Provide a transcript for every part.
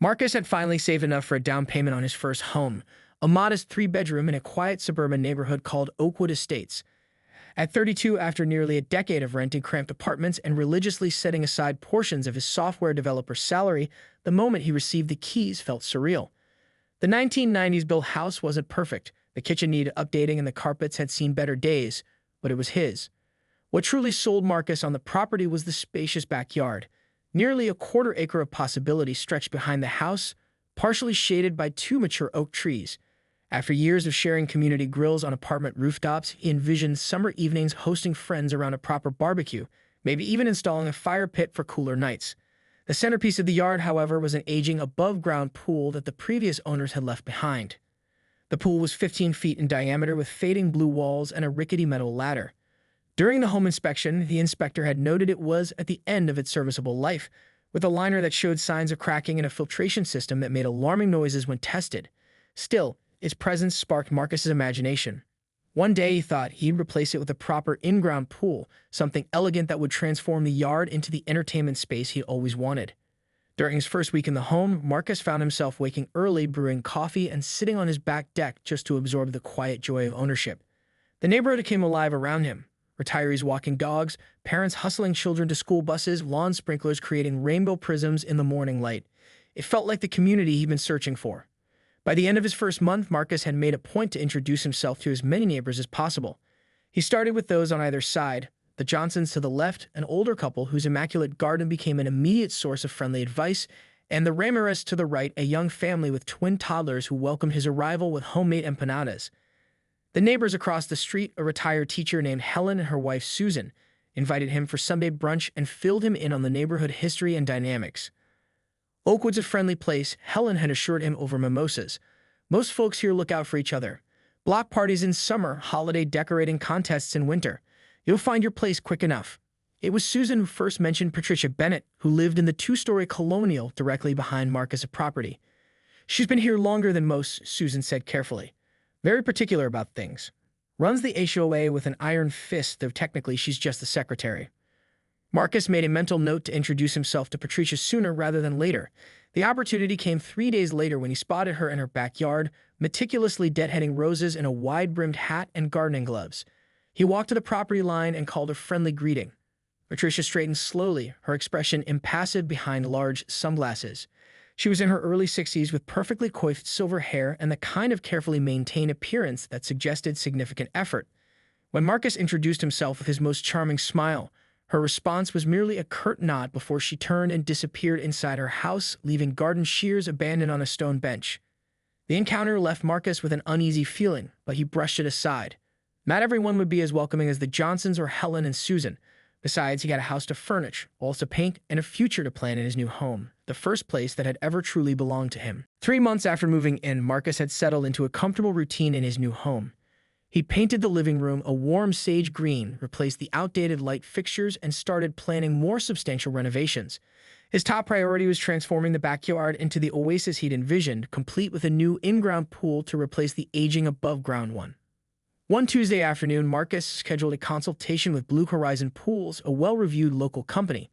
Marcus had finally saved enough for a down payment on his first home, a modest three-bedroom in a quiet suburban neighborhood called Oakwood Estates. At 32, after nearly a decade of renting cramped apartments and religiously setting aside portions of his software developer's salary, the moment he received the keys felt surreal. The 1990s built house wasn't perfect. The kitchen needed updating and the carpets had seen better days, but it was his. What truly sold Marcus on the property was the spacious backyard. Nearly a quarter-acre of possibility stretched behind the house, partially shaded by two mature oak trees. After years of sharing community grills on apartment rooftops, he envisioned summer evenings hosting friends around a proper barbecue, maybe even installing a fire pit for cooler nights. The centerpiece of the yard, however, was an aging above-ground pool that the previous owners had left behind. The pool was 15 feet in diameter with fading blue walls and a rickety metal ladder. During the home inspection, the inspector had noted it was at the end of its serviceable life, with a liner that showed signs of cracking and a filtration system that made alarming noises when tested. Still, its presence sparked Marcus's imagination. One day he thought he'd replace it with a proper in-ground pool, something elegant that would transform the yard into the entertainment space he'd always wanted. During his first week in the home, Marcus found himself waking early, brewing coffee, and sitting on his back deck just to absorb the quiet joy of ownership. The neighborhood came alive around him. Retirees walking dogs, parents hustling children to school buses, lawn sprinklers creating rainbow prisms in the morning light. It felt like the community he'd been searching for. By the end of his first month, Marcus had made a point to introduce himself to as many neighbors as possible. He started with those on either side, the Johnsons to the left, an older couple whose immaculate garden became an immediate source of friendly advice, and the Ramirez to the right, a young family with twin toddlers who welcomed his arrival with homemade empanadas. The neighbors across the street, a retired teacher named Helen and her wife Susan, invited him for Sunday brunch and filled him in on the neighborhood history and dynamics. Oakwood's a friendly place, Helen had assured him over mimosas. Most folks here look out for each other. Block parties in summer, holiday decorating contests in winter. You'll find your place quick enough. It was Susan who first mentioned Patricia Bennett, who lived in the two-story colonial directly behind Marcus' property. She's been here longer than most, Susan said carefully. Very particular about things. Runs the HOA with an iron fist, though technically she's just the secretary. Marcus made a mental note to introduce himself to Patricia sooner rather than later. The opportunity came 3 days later when he spotted her in her backyard, meticulously deadheading roses in a wide-brimmed hat and gardening gloves. He walked to the property line and called a friendly greeting. Patricia straightened slowly, her expression impassive behind large sunglasses. She was in her early 60s with perfectly coiffed silver hair and the kind of carefully maintained appearance that suggested significant effort. When Marcus introduced himself with his most charming smile, her response was merely a curt nod before she turned and disappeared inside her house, leaving garden shears abandoned on a stone bench. The encounter left Marcus with an uneasy feeling, but he brushed it aside. Not everyone would be as welcoming as the Johnsons or Helen and Susan. Besides, he got a house to furnish, walls to paint, and a future to plan in his new home, the first place that had ever truly belonged to him. 3 months after moving in, Marcus had settled into a comfortable routine in his new home. He painted the living room a warm sage green, replaced the outdated light fixtures, and started planning more substantial renovations. His top priority was transforming the backyard into the oasis he'd envisioned, complete with a new in-ground pool to replace the aging above-ground one. One Tuesday afternoon, Marcus scheduled a consultation with Blue Horizon Pools, a well-reviewed local company.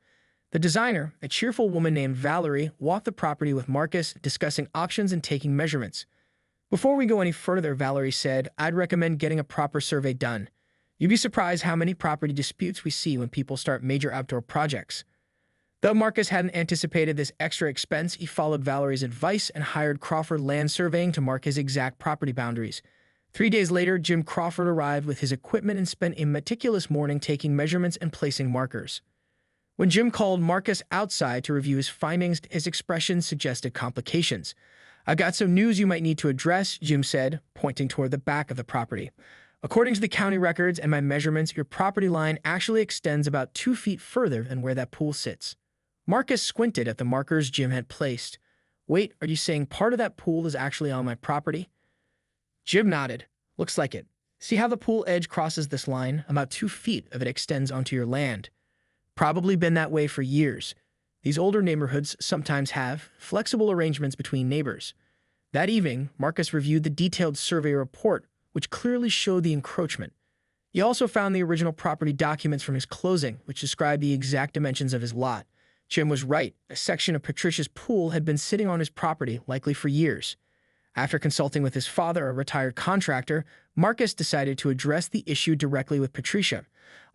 The designer, a cheerful woman named Valerie, walked the property with Marcus, discussing options and taking measurements. Before we go any further, Valerie said, I'd recommend getting a proper survey done. You'd be surprised how many property disputes we see when people start major outdoor projects. Though Marcus hadn't anticipated this extra expense, he followed Valerie's advice and hired Crawford Land Surveying to mark his exact property boundaries. 3 days later, Jim Crawford arrived with his equipment and spent a meticulous morning taking measurements and placing markers. When Jim called Marcus outside to review his findings, his expression suggested complications. I've got some news you might need to address, Jim said, pointing toward the back of the property. According to the county records and my measurements, your property line actually extends about 2 feet further than where that pool sits. Marcus squinted at the markers Jim had placed. Wait, are you saying part of that pool is actually on my property? Jim nodded. Looks like it. See how the pool edge crosses this line? About 2 feet of it extends onto your land. Probably been that way for years. These older neighborhoods sometimes have flexible arrangements between neighbors. That evening, Marcus reviewed the detailed survey report, which clearly showed the encroachment. He also found the original property documents from his closing, which described the exact dimensions of his lot. Jim was right. A section of Patricia's pool had been sitting on his property, likely for years. After consulting with his father, a retired contractor, Marcus decided to address the issue directly with Patricia.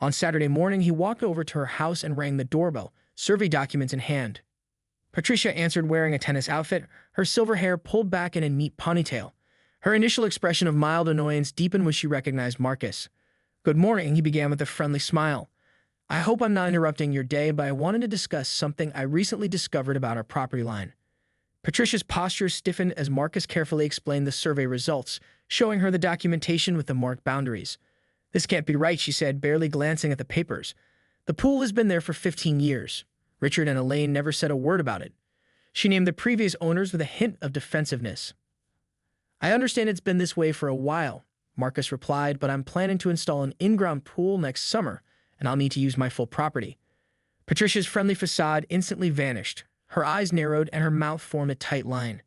On Saturday morning, he walked over to her house and rang the doorbell, survey documents in hand. Patricia answered wearing a tennis outfit, her silver hair pulled back in a neat ponytail. Her initial expression of mild annoyance deepened when she recognized Marcus. "Good morning," he began with a friendly smile. "I hope I'm not interrupting your day, but I wanted to discuss something I recently discovered about our property line." Patricia's posture stiffened as Marcus carefully explained the survey results, showing her the documentation with the marked boundaries. "This can't be right," she said, barely glancing at the papers. "The pool has been there for 15 years. Richard and Elaine never said a word about it." She named the previous owners with a hint of defensiveness. "I understand it's been this way for a while," Marcus replied, "but I'm planning to install an in-ground pool next summer, and I'll need to use my full property." Patricia's friendly facade instantly vanished. Her eyes narrowed and her mouth formed a tight line.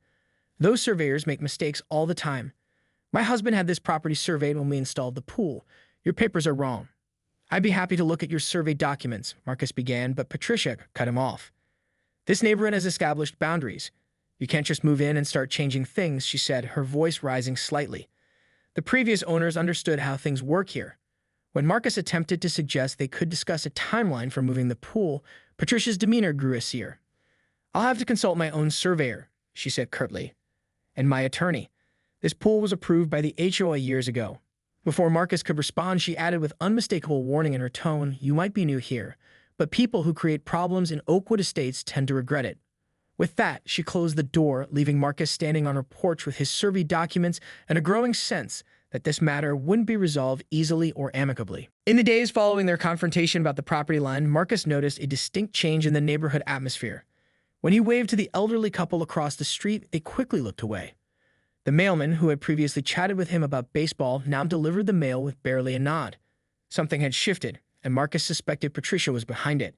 "Those surveyors make mistakes all the time. My husband had this property surveyed when we installed the pool. Your papers are wrong." "I'd be happy to look at your survey documents," Marcus began, but Patricia cut him off. "This neighborhood has established boundaries. You can't just move in and start changing things," she said, her voice rising slightly. "The previous owners understood how things work here." When Marcus attempted to suggest they could discuss a timeline for moving the pool, Patricia's demeanor grew austere. "I'll have to consult my own surveyor," she said curtly, "and my attorney. This pool was approved by the HOA years ago." Before Marcus could respond, she added with unmistakable warning in her tone, "You might be new here, but people who create problems in Oakwood Estates tend to regret it." With that, she closed the door, leaving Marcus standing on her porch with his survey documents and a growing sense that this matter wouldn't be resolved easily or amicably. In the days following their confrontation about the property line, Marcus noticed a distinct change in the neighborhood atmosphere. When he waved to the elderly couple across the street, they quickly looked away. The mailman, who had previously chatted with him about baseball, now delivered the mail with barely a nod. Something had shifted, and Marcus suspected Patricia was behind it.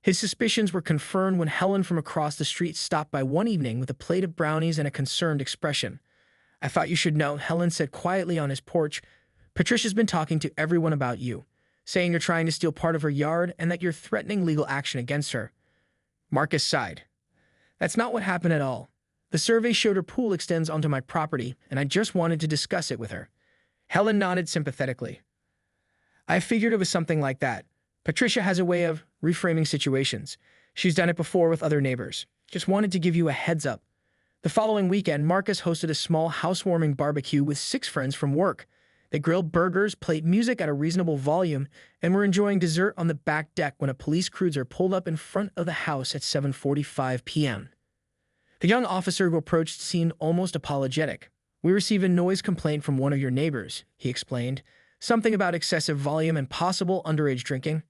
His suspicions were confirmed when Helen from across the street stopped by one evening with a plate of brownies and a concerned expression. "I thought you should know," Helen said quietly on his porch. "Patricia's been talking to everyone about you, saying you're trying to steal part of her yard and that you're threatening legal action against her." Marcus sighed. "That's not what happened at all. The survey showed her pool extends onto my property, and I just wanted to discuss it with her." Helen nodded sympathetically. "I figured it was something like that. Patricia has a way of reframing situations. She's done it before with other neighbors. Just wanted to give you a heads up." The following weekend, Marcus hosted a small housewarming barbecue with 6 friends from work. They grilled burgers, played music at a reasonable volume, and were enjoying dessert on the back deck when a police cruiser pulled up in front of the house at 7:45 p.m. The young officer who approached seemed almost apologetic. "We received a noise complaint from one of your neighbors," he explained. "Something about excessive volume and possible underage drinking."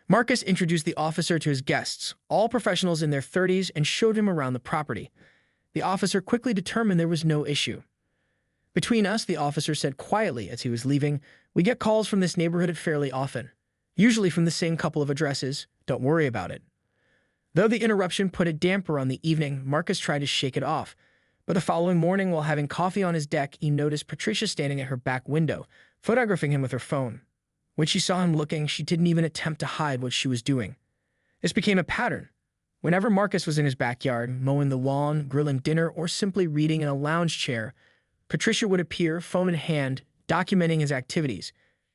Marcus introduced the officer to his guests, all professionals in their 30s, and showed him around the property. The officer quickly determined there was no issue. "Between us," the officer said quietly as he was leaving, "we get calls from this neighborhood fairly often. Usually from the same couple of addresses. Don't worry about it." Though the interruption put a damper on the evening, Marcus tried to shake it off. But the following morning, while having coffee on his deck, he noticed Patricia standing at her back window, photographing him with her phone. When she saw him looking, she didn't even attempt to hide what she was doing. This became a pattern. Whenever Marcus was in his backyard, mowing the lawn, grilling dinner, or simply reading in a lounge chair, Patricia would appear, phone in hand, documenting his activities.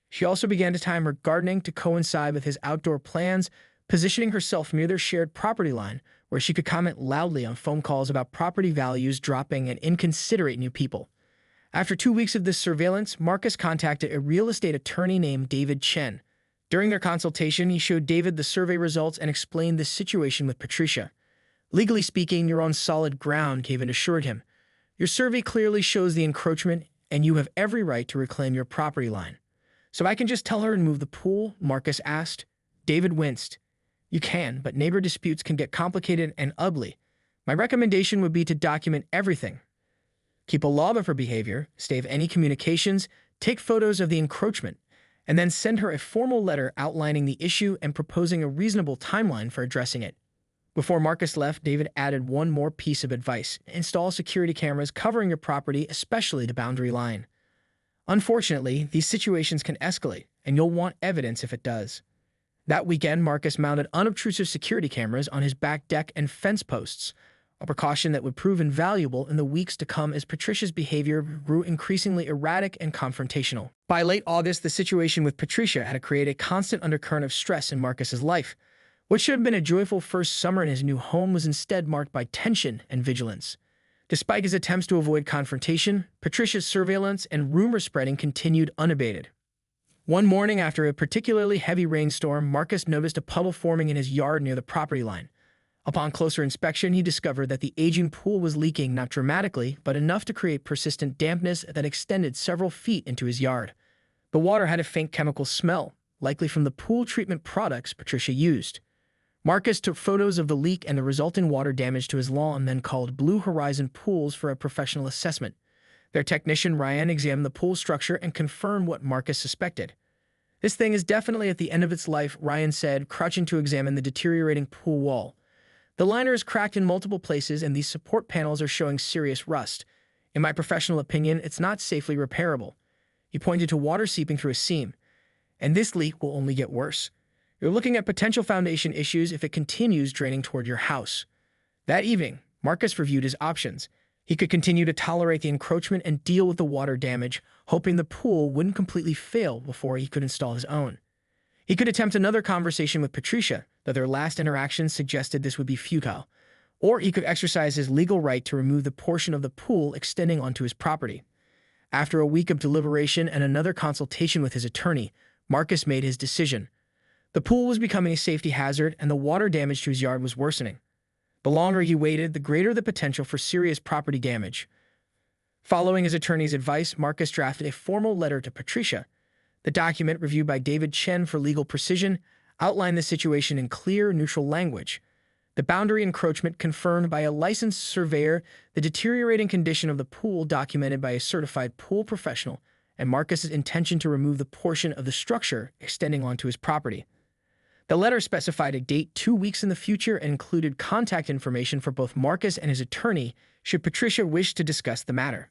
She also began to time her gardening to coincide with his outdoor plans, positioning herself near their shared property line, where she could comment loudly on phone calls about property values dropping and inconsiderate new people. After 2 weeks of this surveillance, Marcus contacted a real estate attorney named David Chen. During their consultation, he showed David the survey results and explained the situation with Patricia. "Legally speaking, you're on solid ground," David assured him. "Your survey clearly shows the encroachment, and you have every right to reclaim your property line." "So I can just tell her and move the pool?" Marcus asked. David winced. "You can, but neighbor disputes can get complicated and ugly. My recommendation would be to document everything. Keep a log of her behavior, stave any communications, take photos of the encroachment, and then send her a formal letter outlining the issue and proposing a reasonable timeline for addressing it." Before Marcus left, David added one more piece of advice: install security cameras covering your property, especially the boundary line. Unfortunately, these situations can escalate, and you'll want evidence if it does. That weekend, Marcus mounted unobtrusive security cameras on his back deck and fence posts, a precaution that would prove invaluable in the weeks to come as Patricia's behavior grew increasingly erratic and confrontational. By late August, the situation with Patricia had created a constant undercurrent of stress in Marcus's life. What should have been a joyful first summer in his new home was instead marked by tension and vigilance. Despite his attempts to avoid confrontation, Patricia's surveillance and rumor spreading continued unabated. One morning after a particularly heavy rainstorm, Marcus noticed a puddle forming in his yard near the property line. Upon closer inspection, he discovered that the aging pool was leaking not dramatically, but enough to create persistent dampness that extended several feet into his yard. The water had a faint chemical smell, likely from the pool treatment products Patricia used. Marcus took photos of the leak and the resulting water damage to his lawn, then called Blue Horizon Pools for a professional assessment. Their technician, Ryan, examined the pool structure and confirmed what Marcus suspected. "This thing is definitely at the end of its life," Ryan said, crouching to examine the deteriorating pool wall. "The liner is cracked in multiple places and these support panels are showing serious rust. In my professional opinion, it's not safely repairable." He pointed to water seeping through a seam. "And this leak will only get worse. You're looking at potential foundation issues if it continues draining toward your house." That evening, Marcus reviewed his options. He could continue to tolerate the encroachment and deal with the water damage, hoping the pool wouldn't completely fail before he could install his own. He could attempt another conversation with Patricia, though their last interaction suggested this would be futile. Or he could exercise his legal right to remove the portion of the pool extending onto his property. After a week of deliberation and another consultation with his attorney, Marcus made his decision. The pool was becoming a safety hazard, and the water damage to his yard was worsening. The longer he waited, the greater the potential for serious property damage. Following his attorney's advice, Marcus drafted a formal letter to Patricia. The document, reviewed by David Chen for legal precision, outlined the situation in clear, neutral language. The boundary encroachment confirmed by a licensed surveyor, the deteriorating condition of the pool documented by a certified pool professional, and Marcus's intention to remove the portion of the structure extending onto his property. The letter specified a date 2 weeks in the future and included contact information for both Marcus and his attorney should Patricia wish to discuss the matter.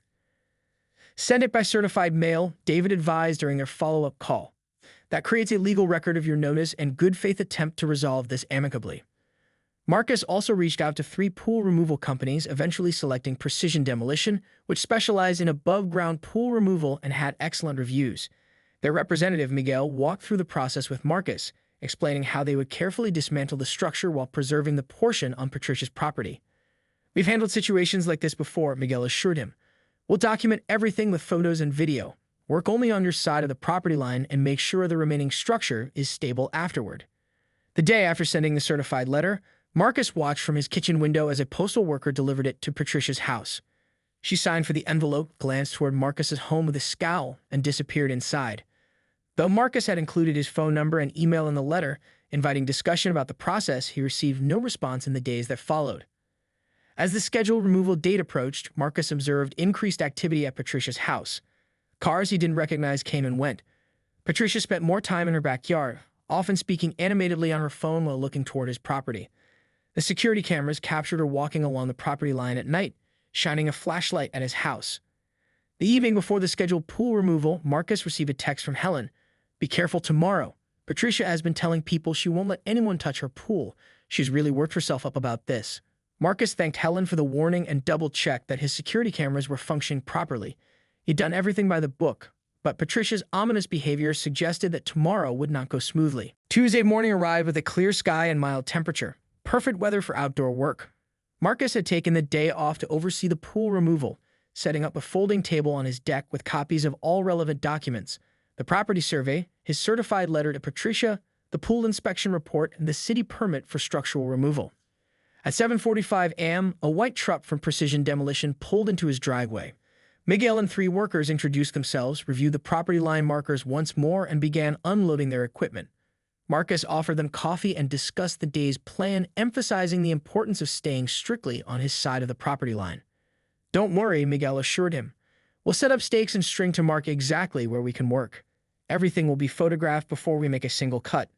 "Send it by certified mail," David advised during their follow-up call. "That creates a legal record of your notice and good faith attempt to resolve this amicably." Marcus also reached out to 3 pool removal companies, eventually selecting Precision Demolition, which specialized in above-ground pool removal and had excellent reviews. Their representative, Miguel, walked through the process with Marcus, explaining how they would carefully dismantle the structure while preserving the portion on Patricia's property. "We've handled situations like this before," Miguel assured him. "We'll document everything with photos and video. Work only on your side of the property line and make sure the remaining structure is stable afterward." The day after sending the certified letter, Marcus watched from his kitchen window as a postal worker delivered it to Patricia's house. She signed for the envelope, glanced toward Marcus's home with a scowl, and disappeared inside. Though Marcus had included his phone number and email in the letter, inviting discussion about the process, he received no response in the days that followed. As the scheduled removal date approached, Marcus observed increased activity at Patricia's house. Cars he didn't recognize came and went. Patricia spent more time in her backyard, often speaking animatedly on her phone while looking toward his property. The security cameras captured her walking along the property line at night, shining a flashlight at his house. The evening before the scheduled pool removal, Marcus received a text from Helen. "Be careful tomorrow. Patricia has been telling people she won't let anyone touch her pool. She's really worked herself up about this." Marcus thanked Helen for the warning and double-checked that his security cameras were functioning properly. He'd done everything by the book, but Patricia's ominous behavior suggested that tomorrow would not go smoothly. Tuesday morning arrived with a clear sky and mild temperature. Perfect weather for outdoor work. Marcus had taken the day off to oversee the pool removal, setting up a folding table on his deck with copies of all relevant documents: the property survey, his certified letter to Patricia, the pool inspection report, and the city permit for structural removal. At 7:45 a.m., a white truck from Precision Demolition pulled into his driveway. Miguel and 3 workers introduced themselves, reviewed the property line markers once more, and began unloading their equipment. Marcus offered them coffee and discussed the day's plan, emphasizing the importance of staying strictly on his side of the property line. "Don't worry," Miguel assured him. "We'll set up stakes and string to mark exactly where we can work. Everything will be photographed before we make a single cut."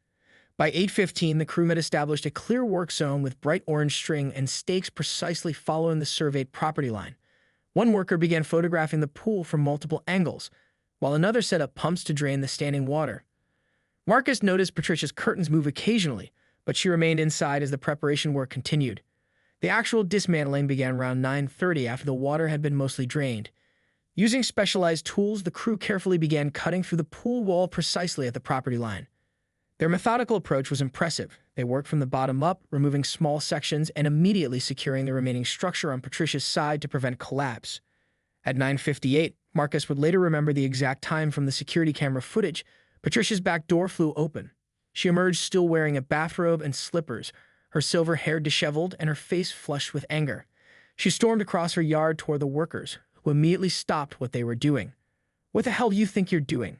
By 8:15, the crew had established a clear work zone with bright orange string and stakes precisely following the surveyed property line. One worker began photographing the pool from multiple angles, while another set up pumps to drain the standing water. Marcus noticed Patricia's curtains move occasionally, but she remained inside as the preparation work continued. The actual dismantling began around 9:30 after the water had been mostly drained. Using specialized tools, the crew carefully began cutting through the pool wall precisely at the property line. Their methodical approach was impressive. They worked from the bottom up, removing small sections and immediately securing the remaining structure on Patricia's side to prevent collapse. At 9:58, Marcus would later remember the exact time from the security camera footage. Patricia's back door flew open. She emerged still wearing a bathrobe and slippers, her silver hair disheveled and her face flushed with anger. She stormed across her yard toward the workers, who immediately stopped what they were doing. "What the hell do you think you're doing?"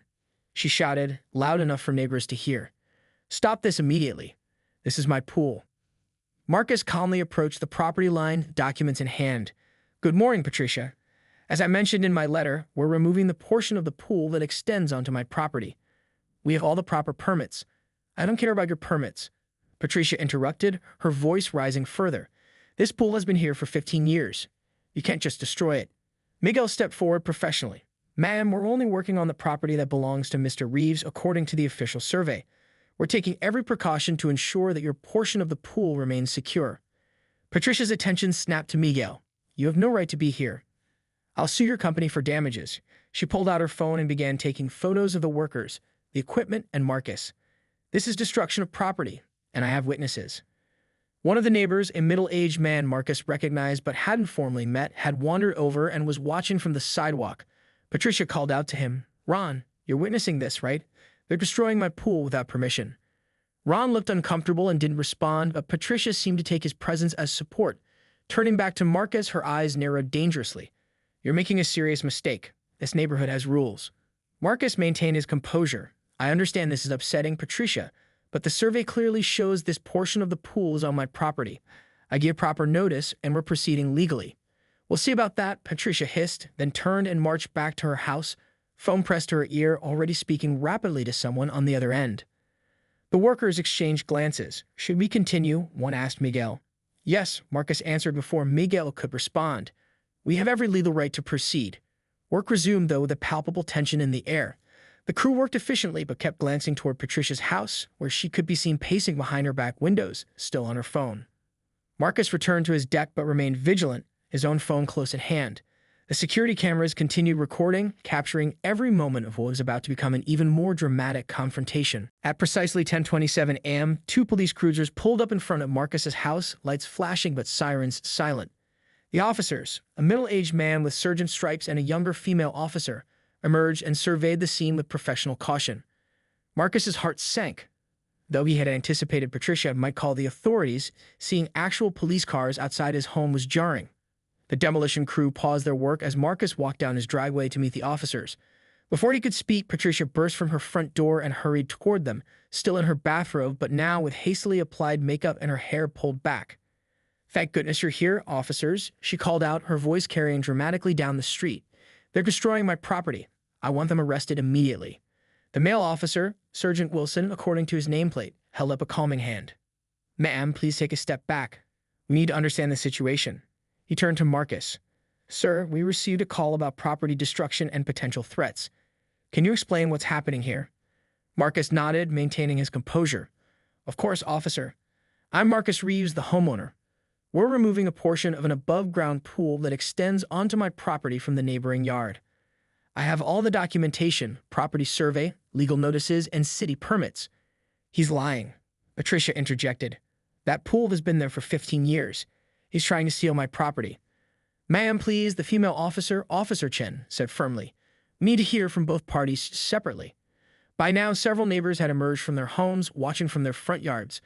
she shouted, loud enough for neighbors to hear. "Stop this immediately. This is my pool." Marcus calmly approached the property line, documents in hand. "Good morning, Patricia. As I mentioned in my letter, we're removing the portion of the pool that extends onto my property. We have all the proper permits." "I don't care about your permits," Patricia interrupted, her voice rising further. "This pool has been here for 15 years. You can't just destroy it." Miguel stepped forward professionally. "Ma'am, we're only working on the property that belongs to Mr. Reeves according to the official survey. We're taking every precaution to ensure that your portion of the pool remains secure." Patricia's attention snapped to Miguel. "You have no right to be here. I'll sue your company for damages." She pulled out her phone and began taking photos of the workers, the equipment, and Marcus. "This is destruction of property, and I have witnesses." One of the neighbors, a middle-aged man Marcus recognized but hadn't formally met, had wandered over and was watching from the sidewalk. Patricia called out to him, "Ron, you're witnessing this, right? They're destroying my pool without permission." Ron looked uncomfortable and didn't respond, but Patricia seemed to take his presence as support. Turning back to Marcus, her eyes narrowed dangerously. "You're making a serious mistake. This neighborhood has rules." Marcus maintained his composure. "I understand this is upsetting, Patricia, but the survey clearly shows this portion of the pool is on my property. I give proper notice, and we're proceeding legally." "We'll see about that," Patricia hissed, then turned and marched back to her house, phone pressed to her ear, already speaking rapidly to someone on the other end. The workers exchanged glances. "Should we continue?" one asked Miguel. "Yes," Marcus answered before Miguel could respond. "We have every legal right to proceed." Work resumed, though, with a palpable tension in the air. The crew worked efficiently but kept glancing toward Patricia's house, where she could be seen pacing behind her back windows, still on her phone. Marcus returned to his deck but remained vigilant, his own phone close at hand. The security cameras continued recording, capturing every moment of what was about to become an even more dramatic confrontation. At precisely 10:27 a.m., two police cruisers pulled up in front of Marcus's house, lights flashing but sirens silent. The officers, a middle-aged man with sergeant stripes and a younger female officer, emerged and surveyed the scene with professional caution. Marcus's heart sank. Though he had anticipated Patricia might call the authorities, seeing actual police cars outside his home was jarring. The demolition crew paused their work as Marcus walked down his driveway to meet the officers. Before he could speak, Patricia burst from her front door and hurried toward them, still in her bathrobe but now with hastily applied makeup and her hair pulled back. "Thank goodness you're here, officers," she called out, her voice carrying dramatically down the street. "They're destroying my property. I want them arrested immediately." The male officer, Sergeant Wilson, according to his nameplate, held up a calming hand. "Ma'am, please take a step back. We need to understand the situation." He turned to Marcus. "Sir, we received a call about property destruction and potential threats. Can you explain what's happening here?" Marcus nodded, maintaining his composure. "Of course, officer. I'm Marcus Reeves, the homeowner. We're removing a portion of an above-ground pool that extends onto my property from the neighboring yard. I have all the documentation, property survey, legal notices, and city permits." "He's lying," Patricia interjected. "That pool has been there for 15 years. He's trying to steal my property." "Ma'am, please," the female officer, Officer Chen, said firmly. "We need to hear from both parties separately." By now, several neighbors had emerged from their homes, watching from their front yards.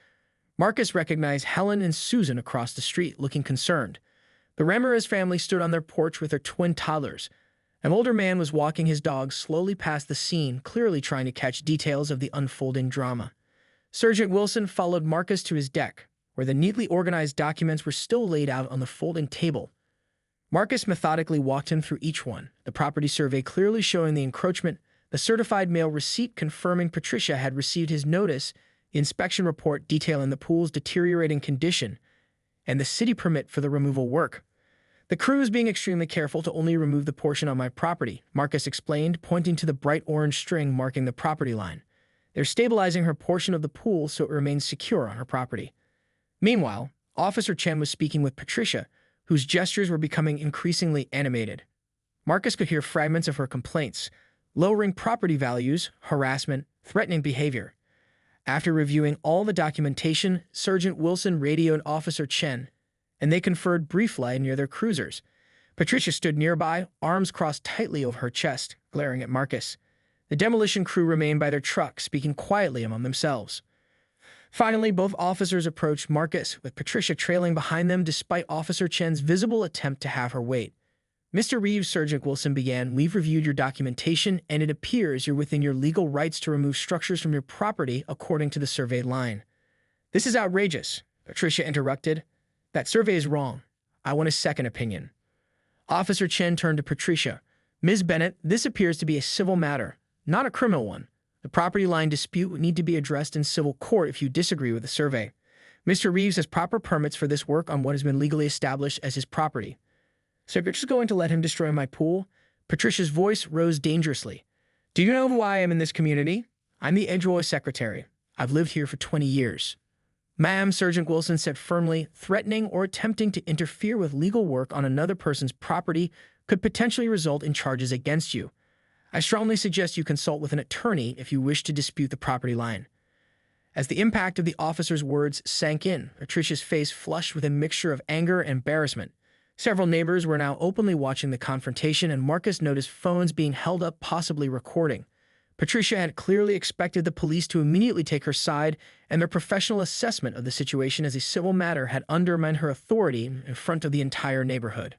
Marcus recognized Helen and Susan across the street, looking concerned. The Ramirez family stood on their porch with their twin toddlers. An older man was walking his dog slowly past the scene, clearly trying to catch details of the unfolding drama. Sergeant Wilson followed Marcus to his deck, where the neatly organized documents were still laid out on the folding table. Marcus methodically walked him through each one, the property survey clearly showing the encroachment, the certified mail receipt confirming Patricia had received his notice, the inspection report detailing the pool's deteriorating condition, and the city permit for the removal work. "The crew is being extremely careful to only remove the portion on my property," Marcus explained, pointing to the bright orange string marking the property line. They're stabilizing her portion of the pool so it remains secure on her property. Meanwhile, Officer Chen was speaking with Patricia, whose gestures were becoming increasingly animated. Marcus could hear fragments of her complaints, lowering property values, harassment, threatening behavior. After reviewing all the documentation, Sergeant Wilson radioed Officer Chen, and they conferred briefly near their cruisers. Patricia stood nearby, arms crossed tightly over her chest, glaring at Marcus. The demolition crew remained by their truck, speaking quietly among themselves. Finally, both officers approached Marcus, with Patricia trailing behind them despite Officer Chen's visible attempt to have her wait. "Mr. Reeves," Sergeant Wilson began, "we've reviewed your documentation, and it appears you're within your legal rights to remove structures from your property according to the survey line." "This is outrageous," Patricia interrupted. "That survey is wrong. I want a second opinion." Officer Chen turned to Patricia. "Ms. Bennett, this appears to be a civil matter, not a criminal one. The property line dispute would need to be addressed in civil court if you disagree with the survey. Mr. Reeves has proper permits for this work on what has been legally established as his property. So if you're just going to let him destroy my pool?" Patricia's voice rose dangerously. "Do you know why I am in this community? I'm the Edgewater secretary. I've lived here for 20 years. "Ma'am," Sergeant Wilson said firmly, "threatening or attempting to interfere with legal work on another person's property could potentially result in charges against you. I strongly suggest you consult with an attorney if you wish to dispute the property line." As the impact of the officer's words sank in, Patricia's face flushed with a mixture of anger and embarrassment. Several neighbors were now openly watching the confrontation, and Marcus noticed phones being held up, possibly recording. Patricia had clearly expected the police to immediately take her side, and their professional assessment of the situation as a civil matter had undermined her authority in front of the entire neighborhood.